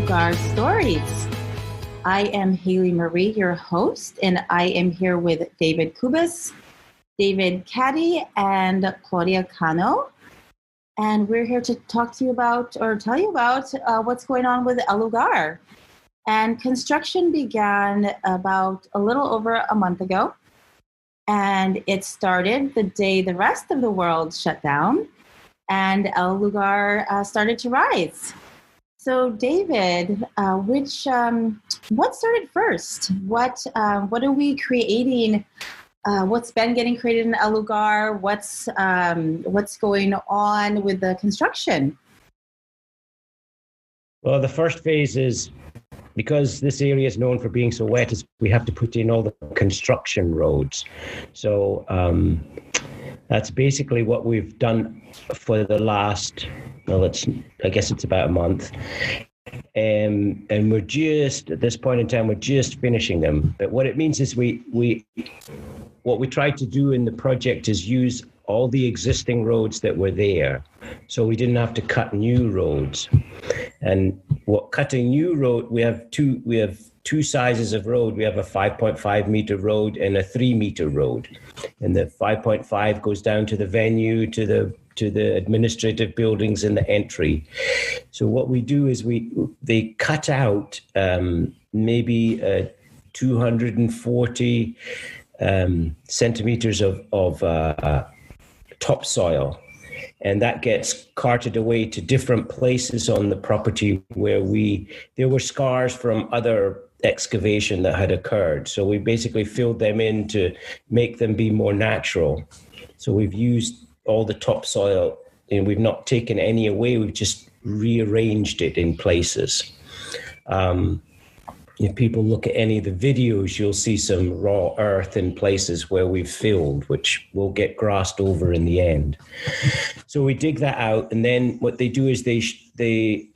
Lugar Stories. I am Haley Marie, your host, and I am here with David Kubis, David Caddy, and Claudia Cano. And we're here to talk to you about, or tell you about, what's going on with El Lugar. And construction began about a little over a month ago. And it started the day the rest of the world shut down, and El Lugar started to rise. So, David, what started first? What are we creating? What's been getting created in El Lugar? What's going on with the construction? Well, the first phase is, because this area is known for being so wet, is we have to put in all the construction roads. So that's basically what we've done for the last, I guess it's about a month. And we're just, at this point in time, we're just finishing them. But what it means is what we tried to do in the project is use all the existing roads that were there. So we didn't have to cut new roads. And cutting new road, we have two sizes of road. We have a 5.5 meter road and a 3 meter road. And the 5.5 goes down to the venue, to the administrative buildings and the entry. So what we do is they cut out maybe 240 centimeters of topsoil. And that gets carted away to different places on the property where there were scars from other excavation that had occurred. So we basically filled them in to make them be more natural. So we've used all the topsoil and we've not taken any away. We've just rearranged it in places. If people look at any of the videos, you'll see some raw earth in places where we've filled, which will get grassed over in the end. So we dig that out, and then what they do is they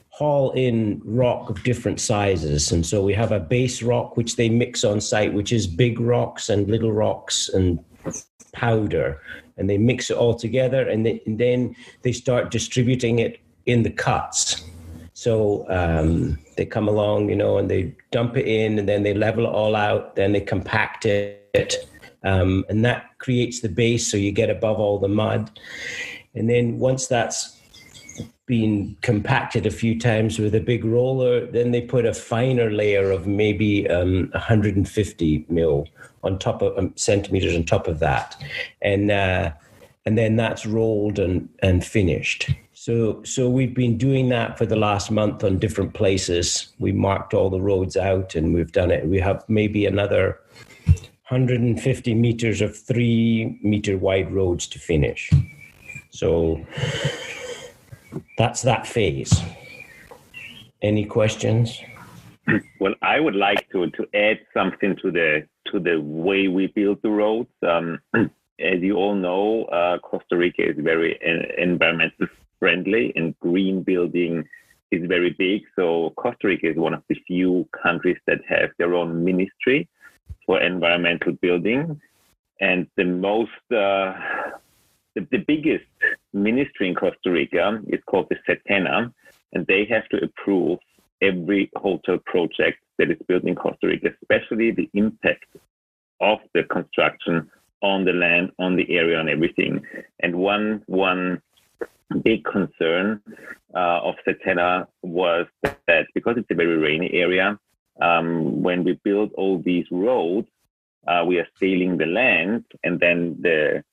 haul in rock of different sizes. And so we have a base rock, which they mix on site, which is big rocks and little rocks and powder. And they mix it all together, and then they start distributing it in the cuts. So they come along, and they dump it in, and then they level it all out, then they compact it, and that creates the base, so you get above all the mud. And then once that's been compacted a few times with a big roller, then they put a finer layer of maybe 150 mil on top of centimeters on top of that, and then that's rolled and finished. So we've been doing that for the last month on different places. We marked all the roads out and we've done it. We have maybe another 150 meters of 3 meter wide roads to finish. So that's that phase. Any questions? Well, I would like to add something to the way we build the roads. As you all know, Costa Rica is very environmental friendly, and green building is very big. So Costa Rica is one of the few countries that have their own ministry for environmental building. And the biggest ministry in Costa Rica is called the SETENA, and they have to approve every hotel project that is built in Costa Rica, especially the impact of the construction on the land, on the area, and everything. And one big concern of SETENA was that because it's a very rainy area, when we build all these roads, we are sealing the land, and then the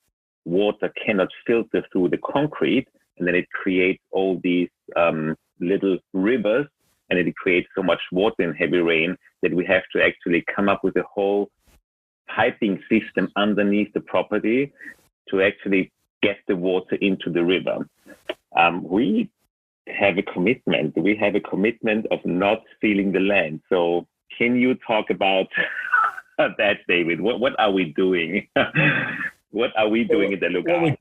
water cannot filter through the concrete, and then it creates all these little rivers, and it creates so much water in heavy rain that we have to actually come up with a whole piping system underneath the property to actually get the water into the river. We have a commitment. We have a commitment of not stealing the land. So can you talk about that, David? What are we doing? What are we doing in the Lugar?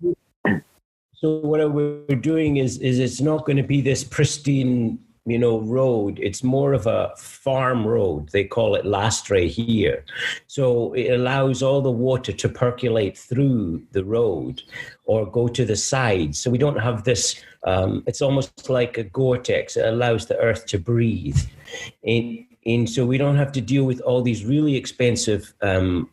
So what we're doing is it's not going to be this pristine road. It's more of a farm road. They call it lastre here. So it allows all the water to percolate through the road or go to the sides. So we don't have this, it's almost like a Gore-Tex. It allows the earth to breathe. And so we don't have to deal with all these really expensive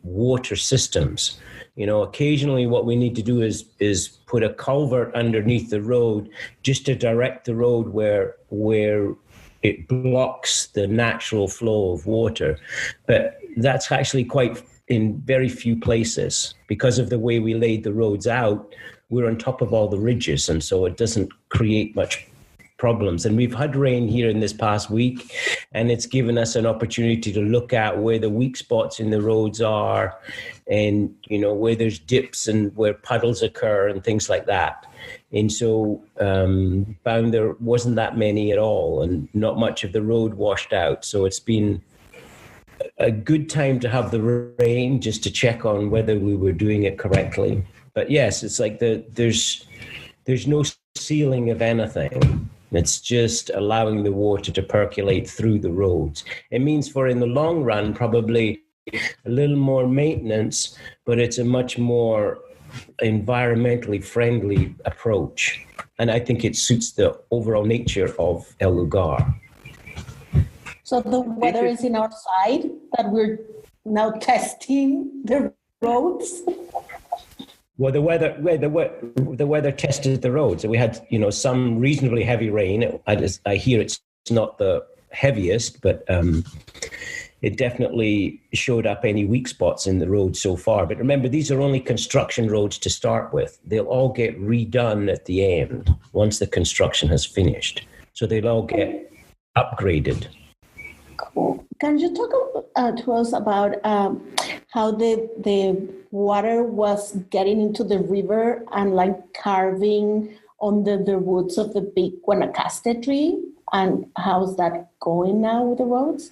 water systems. Occasionally what we need to do is put a culvert underneath the road just to direct the road where it blocks the natural flow of water. But that's actually quite in very few places. Because of the way we laid the roads out, we're on top of all the ridges, and so it doesn't create much problems. And we've had rain here in this past week, and it's given us an opportunity to look at where the weak spots in the roads are, and where there's dips and where puddles occur and things like that. And so found there wasn't that many at all, and not much of the road washed out. So it's been a good time to have the rain just to check on whether we were doing it correctly. But yes, it's like there's no sealing of anything. It's just allowing the water to percolate through the roads. It means in the long run, probably a little more maintenance, but it's a much more environmentally friendly approach. And I think it suits the overall nature of El Lugar. So the weather is in our side, that we're now testing the roads? Well, the weather tested the roads. We had, some reasonably heavy rain. I hear it's not the heaviest, but it definitely showed up any weak spots in the road so far. But remember, these are only construction roads to start with. They'll all get redone at the end once the construction has finished. So they'll all get upgraded. Cool. Can you talk to us about how the water was getting into the river and carving under the roots of the big Guanacaste tree? And how's that going now with the roads?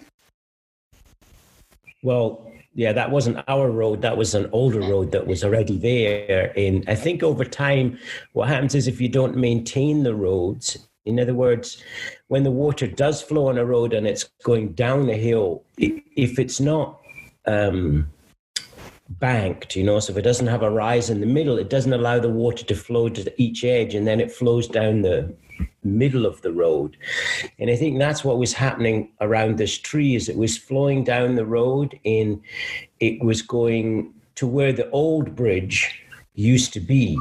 Well, yeah, that wasn't our road. That was an older road that was already there. And I think over time, what happens is if you don't maintain the roads, in other words, when the water does flow on a road and it's going down a hill, if it's not banked, so if it doesn't have a rise in the middle, it doesn't allow the water to flow to each edge, and then it flows down the middle of the road. And I think that's what was happening around this tree, is it was flowing down the road, and it was going to where the old bridge used to be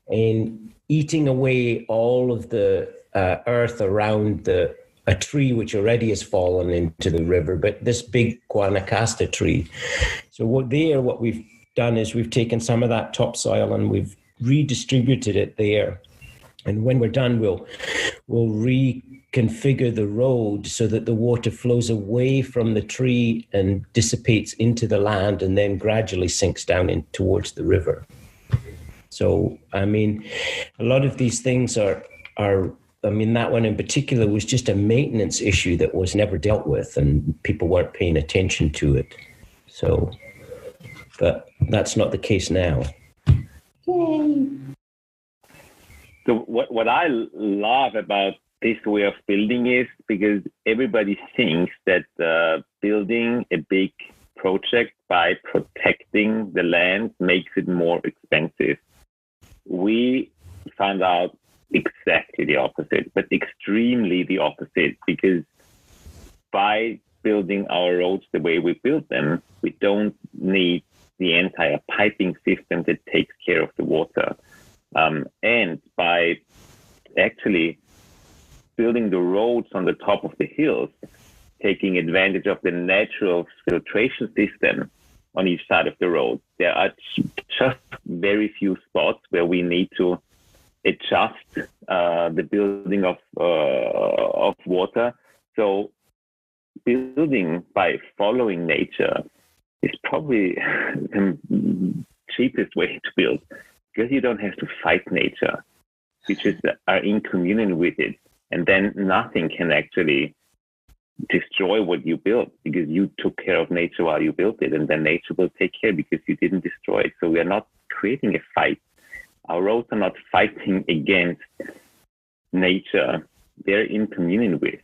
and eating away all of the earth around a tree which already has fallen into the river, but this big Guanacaste tree. So what we've done is we've taken some of that topsoil and we've redistributed it there. And when we're done, we'll reconfigure the road so that the water flows away from the tree and dissipates into the land and then gradually sinks down in towards the river. So, I mean, a lot of these things are that one in particular was just a maintenance issue that was never dealt with, and people weren't paying attention to it. So, but that's not the case now. Yay. So what I love about this way of building is because everybody thinks that building a big project by protecting the land makes it more expensive. We found out exactly the opposite, but extremely the opposite, because by building our roads the way we build them, we don't need the entire piping system that takes care of the water. And by actually building the roads on the top of the hills, taking advantage of the natural filtration system on each side of the road, there are just very few spots where we need to adjust the building of water. So building by following nature is probably the cheapest way to build, because you don't have to fight nature. You just are in communion with it, and then nothing can actually destroy what you built, because you took care of nature while you built it, and then nature will take care because you didn't destroy it. So we are not creating a fight. Our roads are not fighting against nature. they're in communion with.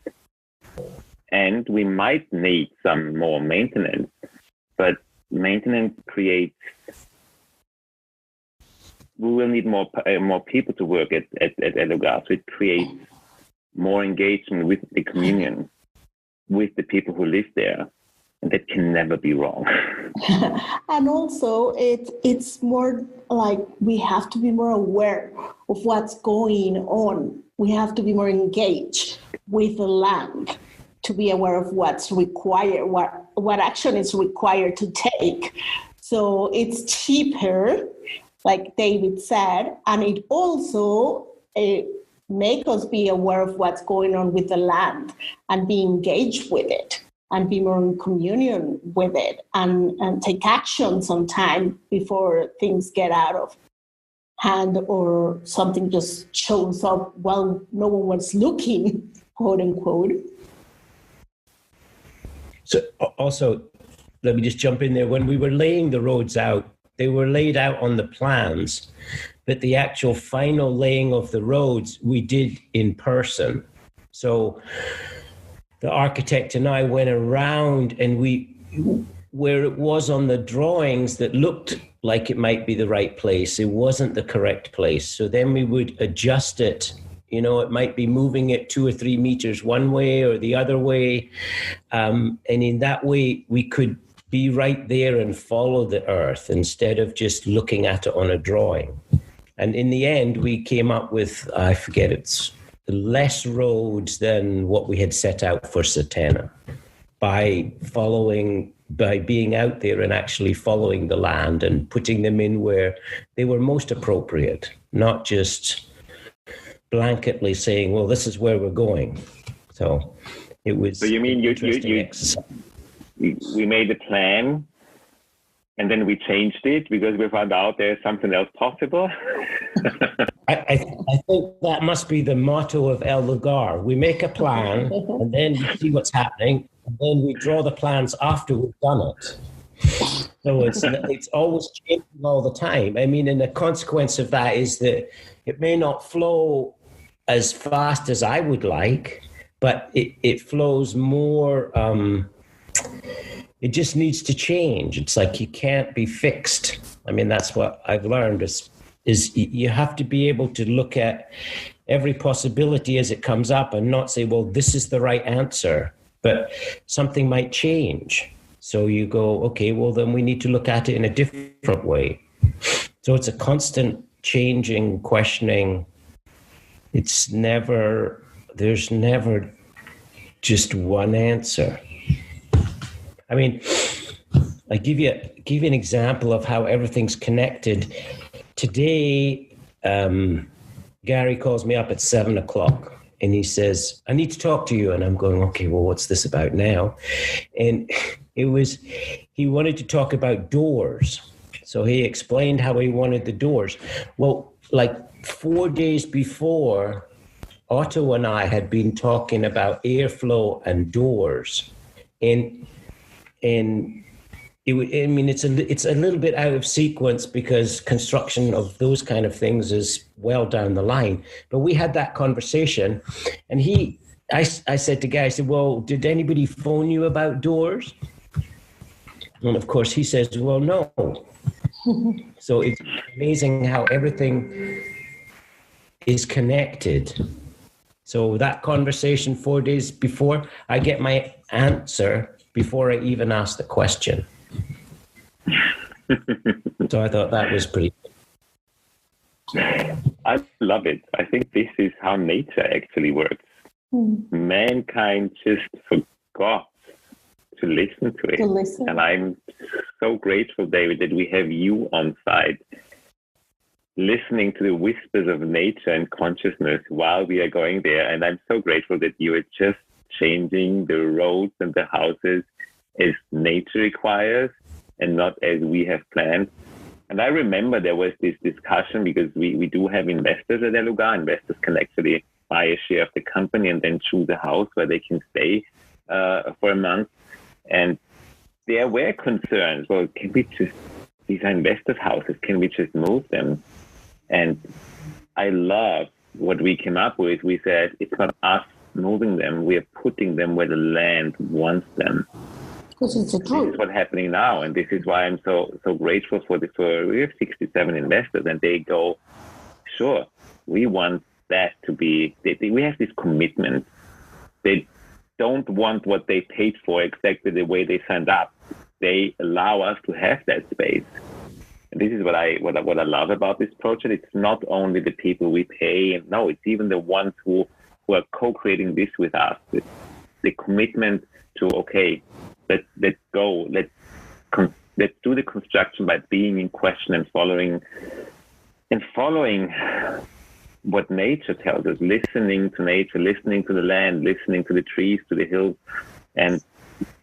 And we might need some more maintenance, but maintenance creates, we will need more people to work at Lugar. So it creates more engagement with the communion, with the people who live there. And that can never be wrong. And also, it's more like we have to be more aware of what's going on. We have to be more engaged with the land to be aware of what's required, what action is required to take. So it's cheaper, like David said, and it also make us be aware of what's going on with the land and be engaged with it and be more in communion with it and take action sometime before things get out of hand or something just shows up while no one was looking, quote unquote. So also, let me just jump in there. When we were laying the roads out, they were laid out on the plans, but the actual final laying of the roads we did in person. So the architect and I went around and where it was on the drawings that looked like it might be the right place, it wasn't the correct place. So then we would adjust it. You know, it might be moving it 2 or 3 meters one way or the other way. And in that way, we could be right there and follow the earth instead of just looking at it on a drawing. And in the end, we came up with, I forget, it's less roads than what we had set out for Satena by being out there and actually following the land and putting them in where they were most appropriate, not just blanketly saying, well, this is where we're going. So it was. So you mean we made a plan and then we changed it because we found out there's something else possible? I think that must be the motto of El Lugar. We make a plan and then we see what's happening and then we draw the plans after we've done it. So it's always changing all the time. I mean, and the consequence of that is that it may not flow as fast as I would like, but it flows more. It just needs to change. It's like you can't be fixed. I mean, that's what I've learned is you have to be able to look at every possibility as it comes up and not say, well, this is the right answer, but something might change. So you go, okay, well, then we need to look at it in a different way. So it's a constant changing, questioning. There's never just one answer. I mean, I give you an example of how everything's connected. Today, Gary calls me up at 7:00 and he says, I need to talk to you. And I'm going, okay, well, what's this about now? And he wanted to talk about doors. So he explained how he wanted the doors. Well, like 4 days before, Otto and I had been talking about airflow and doors. And it's a little bit out of sequence because construction of those kind of things is well down the line. But we had that conversation, and I said to Guy, I said, well, did anybody phone you about doors? And of course he says, well, no. So it's amazing how everything is connected. So that conversation 4 days before, I get my answer before I even ask the question. So I thought that was pretty. I love it. I think this is how nature actually works. Mankind just forgot to listen to it. And I'm so grateful, David, that we have you on site, listening to the whispers of nature and consciousness while we are going there. And I'm so grateful that you are just changing the roads and the houses as nature requires and not as we have planned. And I remember there was this discussion because we do have investors at Lugar. Investors can actually buy a share of the company and then choose a house where they can stay for a month. And there were concerns. Well, can we just, these are investors' houses, can we just move them? And I love what we came up with, we said, it's not us moving them, we are putting them where the land wants them. Because it's a truth. This is what's happening now, and this is why I'm so grateful for this. We have 67 investors, and they go, sure, we want that to be, we have this commitment. They don't want what they paid for exactly the way they signed up. They allow us to have that space. And this is what I love about this project. It's not only the people we pay, no, it's even the ones who are co-creating this with us. It's the commitment to, okay, let's go, let's do the construction by being in question and following what nature tells us, listening to nature, listening to the land, listening to the trees, to the hills. And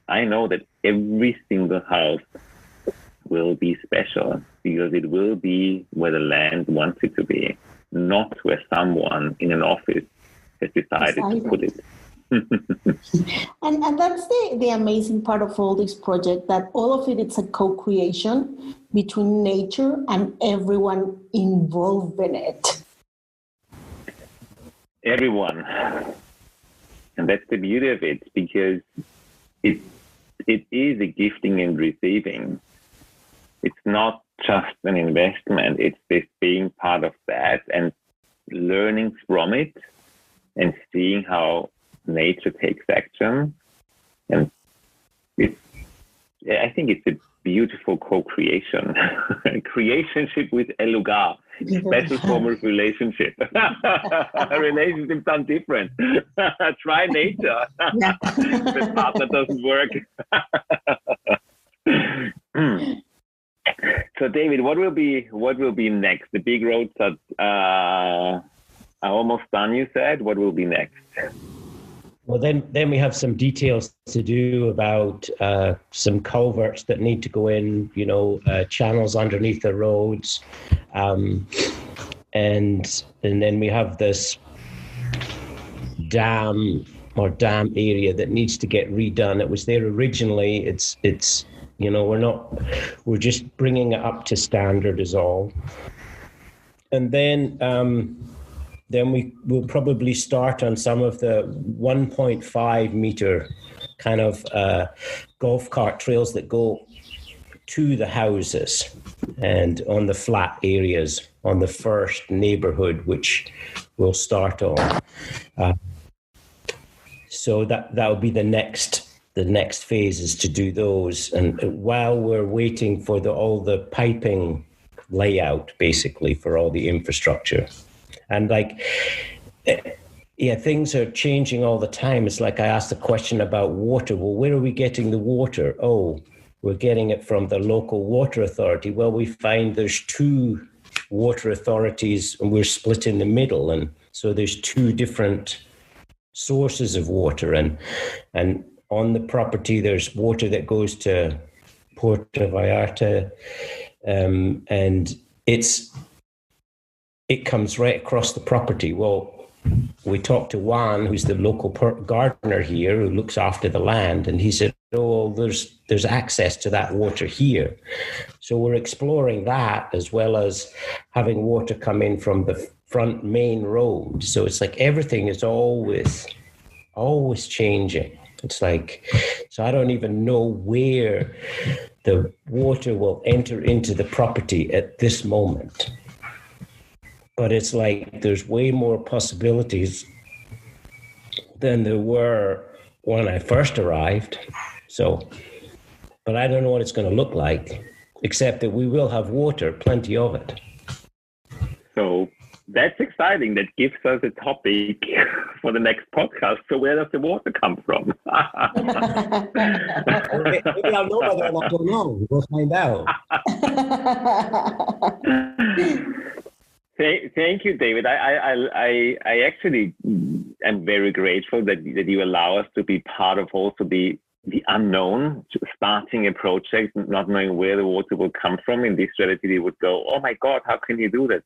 I know that every single house will be special because it will be where the land wants it to be, not where someone in an office has decided to put it. And that's the amazing part of all this project, that all of it's a co-creation between nature and everyone involved in it. Everyone. And that's the beauty of it, because it is a gifting and receiving. It's not just an investment, it's this being part of that and learning from it and seeing how nature takes action. And I think it's a beautiful co-creation. Creationship with a Lugar. Special form of relationship. Relationships sound different. Try nature. The partner doesn't work. So David, what will be next? The big roads are almost done, you said. What will be next? Well, then we have some details to do about some culverts that need to go in, channels underneath the roads. And then we have this dam area that needs to get redone. It was there originally. It's we're just bringing it up to standard is all. And then we will probably start on some of the 1.5 meter kind of golf cart trails that go to the houses and on the flat areas on the first neighborhood, which we'll start on. So that will be the next phase, is to do those. And while we're waiting for all the piping layout, basically, for all the infrastructure. And things are changing all the time. It's like I asked a question about water. Well, where are we getting the water? Oh, we're getting it from the local water authority. Well, we find there's 2 water authorities and we're split in the middle. And so there's 2 different sources of water. And on the property, there's water that goes to Puerto Vallarta. And it comes right across the property. Well, we talked to Juan, who's the local gardener here, who looks after the land, and he said, "Oh, there's access to that water here." So we're exploring that, as well as having water come in from the front main road. So it's like everything is always changing. It's like, so I don't even know where the water will enter into the property at this moment. But it's like there's way more possibilities than there were when I first arrived. So, but I don't know what it's going to look like, except that we will have water, plenty of it. So that's exciting. That gives us a topic for the next podcast. So where does the water come from? Maybe I'll know whether or not I don't know. We'll find out. Thank you, David. I actually am very grateful that you allow us to be part of also the unknown, starting a project, not knowing where the water will come from. In this strategy, they would go, "Oh my God, how can you do that?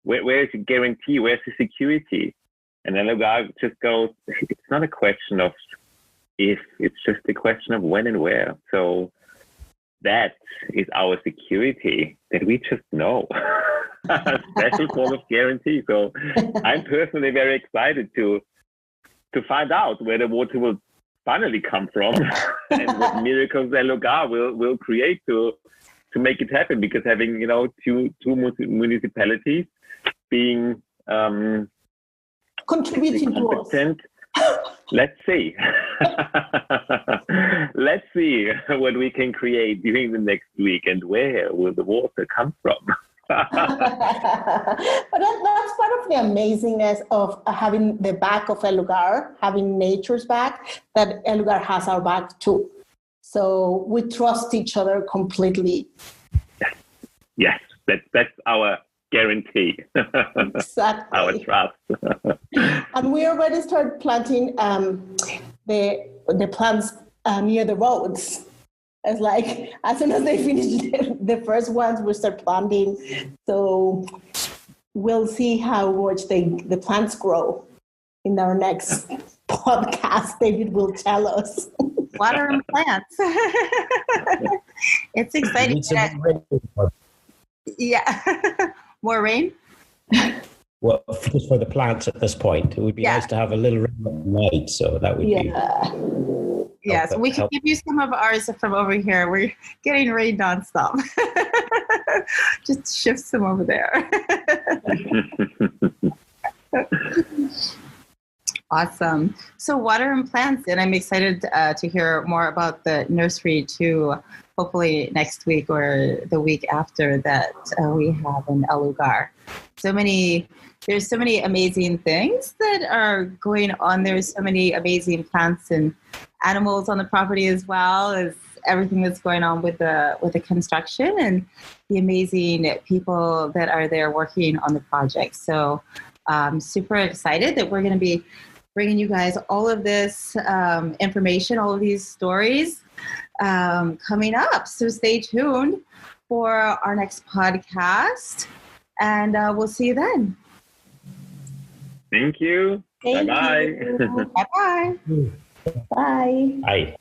Where is the guarantee? Where's the security?" And then Lugar just goes, "It's not a question of if, it's just a question of when and where." So that is our security, that we just know. special form of guarantee. So I'm personally very excited to find out where the water will finally come from and what miracles Lugar will create to make it happen. Because having two municipalities being contributing to us. Let's see. Let's see what we can create during the next week, and where will the water come from. But that's part of the amazingness of having the back of Lugar, having nature's back, that Lugar has our back too. So we trust each other completely. Yes, that's our guarantee. Exactly. Our trust. And we already started planting the plants near the roads. It's like as soon as they finish the first ones, we start planting. So we'll see how much the plants grow in our next podcast. David will tell us. Water and plants. It's exciting. Yeah. More rain? Well, just for the plants at this point. It would be nice to have a little rain at night, so that would be... Yes, we can give you some of ours from over here. We're getting rain nonstop. Just shift some over there. Awesome. So water and plants, and I'm excited to hear more about the nursery too, hopefully next week or the week after that we have in Lugar. There's so many amazing things that are going on. There's so many amazing plants and animals on the property, as well as everything that's going on with the construction and the amazing people that are there working on the project. So I'm super excited that we're going to be bringing you guys all of this information, all of these stories coming up. So stay tuned for our next podcast, and we'll see you then. Thank you. Bye-bye. Bye-bye. Bye. Bye.